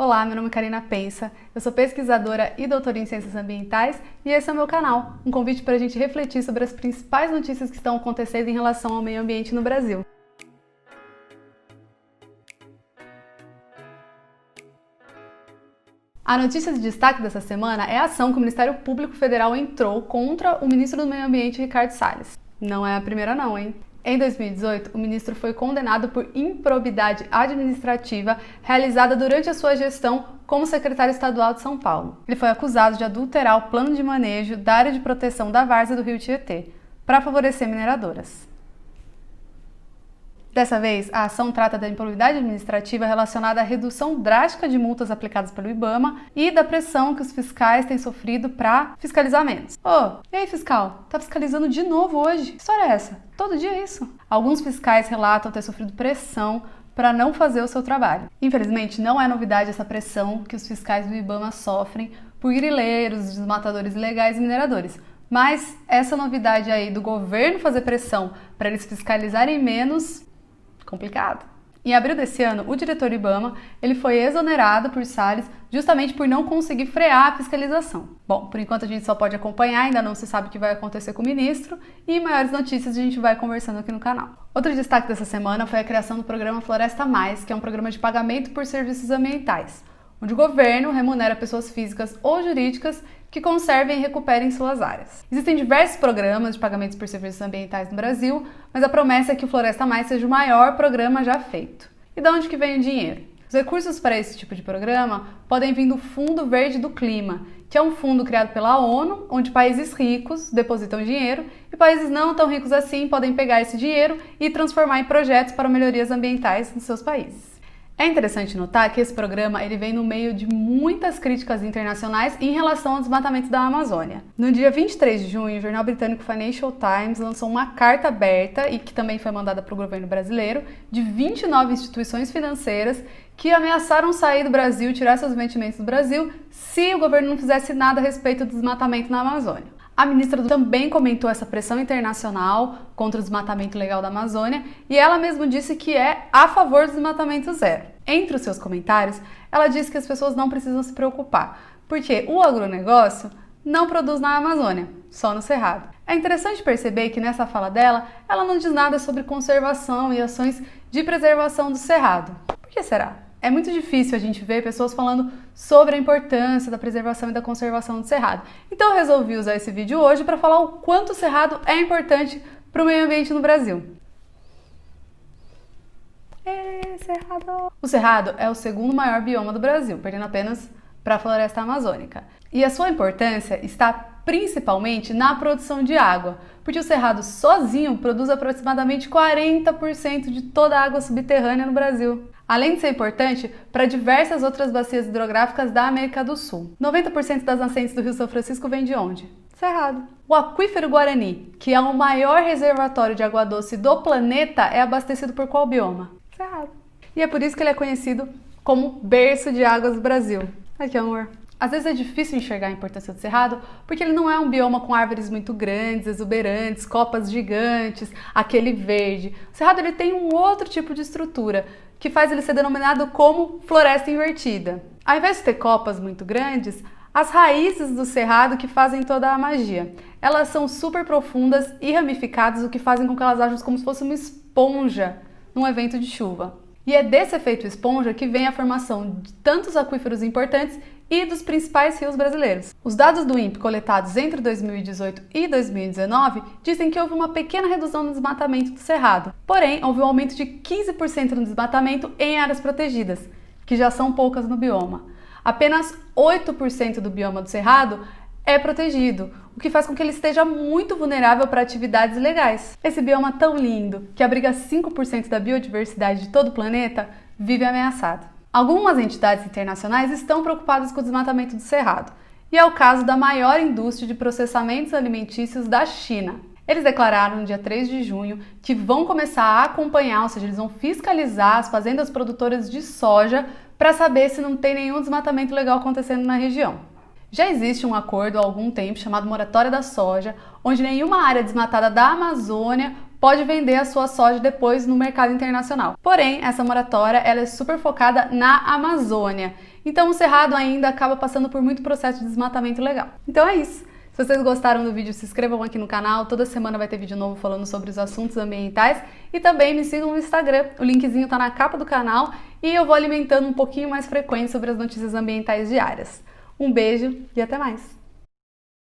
Olá, meu nome é Karina Pensa, eu sou pesquisadora e doutora em Ciências Ambientais e esse é o meu canal, um convite para a gente refletir sobre as principais notícias que estão acontecendo em relação ao meio ambiente no Brasil. A notícia de destaque dessa semana é a ação que o Ministério Público Federal entrou contra o ministro do Meio Ambiente, Ricardo Salles. Não é a primeira não, hein? Em 2018, o ministro foi condenado por improbidade administrativa realizada durante a sua gestão como secretário estadual de São Paulo. Ele foi acusado de adulterar o plano de manejo da área de proteção da várzea do Rio Tietê para favorecer mineradoras. Dessa vez, a ação trata da improbidade administrativa relacionada à redução drástica de multas aplicadas pelo IBAMA e da pressão que os fiscais têm sofrido para fiscalizar menos. E aí, fiscal? Tá fiscalizando de novo hoje? Que história é essa? Todo dia é isso? Alguns fiscais relatam ter sofrido pressão para não fazer o seu trabalho. Infelizmente, não é novidade essa pressão que os fiscais do IBAMA sofrem por grileiros, desmatadores ilegais e mineradores. Mas essa novidade aí do governo fazer pressão para eles fiscalizarem menos, complicado. Em abril desse ano, o diretor IBAMA ele foi exonerado por Salles justamente por não conseguir frear a fiscalização. Bom, por enquanto a gente só pode acompanhar, ainda não se sabe o que vai acontecer com o ministro e maiores notícias a gente vai conversando aqui no canal. Outro destaque dessa semana foi a criação do programa Floresta Mais, que é um programa de pagamento por serviços ambientais, onde o governo remunera pessoas físicas ou jurídicas que conservem e recuperem suas áreas. Existem diversos programas de pagamentos por serviços ambientais no Brasil, mas a promessa é que o Floresta Mais seja o maior programa já feito. E de onde que vem o dinheiro? Os recursos para esse tipo de programa podem vir do Fundo Verde do Clima, que é um fundo criado pela ONU, onde países ricos depositam dinheiro e países não tão ricos assim podem pegar esse dinheiro e transformar em projetos para melhorias ambientais nos seus países. É interessante notar que esse programa ele vem no meio de muitas críticas internacionais em relação ao desmatamento da Amazônia. No dia 23 de junho, o jornal britânico Financial Times lançou uma carta aberta, e que também foi mandada para o governo brasileiro, de 29 instituições financeiras que ameaçaram sair do Brasil e tirar seus investimentos do Brasil se o governo não fizesse nada a respeito do desmatamento na Amazônia. A ministra também comentou essa pressão internacional contra o desmatamento ilegal da Amazônia e ela mesma disse que é a favor do desmatamento zero. Entre os seus comentários, ela disse que as pessoas não precisam se preocupar, porque o agronegócio não produz na Amazônia, só no Cerrado. É interessante perceber que nessa fala dela, ela não diz nada sobre conservação e ações de preservação do Cerrado. Por que será? É muito difícil a gente ver pessoas falando sobre a importância da preservação e da conservação do Cerrado. Então eu resolvi usar esse vídeo hoje para falar o quanto o Cerrado é importante para o meio ambiente no Brasil. Cerrado! O Cerrado é o segundo maior bioma do Brasil, perdendo apenas para a floresta amazônica. E a sua importância está principalmente na produção de água, porque o Cerrado sozinho produz aproximadamente 40% de toda a água subterrânea no Brasil. Além de ser importante para diversas outras bacias hidrográficas da América do Sul. 90% das nascentes do Rio São Francisco vem de onde? Cerrado. O aquífero Guarani, que é o maior reservatório de água doce do planeta, é abastecido por qual bioma? Cerrado. E é por isso que ele é conhecido como berço de águas do Brasil. Ai, que amor! Às vezes é difícil enxergar a importância do Cerrado porque ele não é um bioma com árvores muito grandes, exuberantes, copas gigantes, aquele verde. O Cerrado ele tem um outro tipo de estrutura que faz ele ser denominado como floresta invertida. Ao invés de ter copas muito grandes, as raízes do Cerrado que fazem toda a magia. Elas são super profundas e ramificadas, o que fazem com que elas ajam como se fosse uma esponja num evento de chuva. E é desse efeito esponja que vem a formação de tantos aquíferos importantes e dos principais rios brasileiros. Os dados do INPE coletados entre 2018 e 2019 dizem que houve uma pequena redução no desmatamento do Cerrado, porém houve um aumento de 15% no desmatamento em áreas protegidas, que já são poucas no bioma. Apenas 8% do bioma do Cerrado é protegido, o que faz com que ele esteja muito vulnerável para atividades ilegais. Esse bioma tão lindo, que abriga 5% da biodiversidade de todo o planeta, vive ameaçado. Algumas entidades internacionais estão preocupadas com o desmatamento do Cerrado, e é o caso da maior indústria de processamentos alimentícios da China. Eles declararam no dia 3 de junho que vão começar a acompanhar, ou seja, eles vão fiscalizar as fazendas produtoras de soja para saber se não tem nenhum desmatamento ilegal acontecendo na região. Já existe um acordo há algum tempo chamado Moratória da Soja, onde nenhuma área desmatada da Amazônia pode vender a sua soja depois no mercado internacional. Porém, essa moratória ela é super focada na Amazônia. Então o Cerrado ainda acaba passando por muito processo de desmatamento legal. Então é isso. Se vocês gostaram do vídeo, se inscrevam aqui no canal. Toda semana vai ter vídeo novo falando sobre os assuntos ambientais. E também me sigam no Instagram. O linkzinho tá na capa do canal. E eu vou alimentando um pouquinho mais frequente sobre as notícias ambientais diárias. Um beijo e até mais!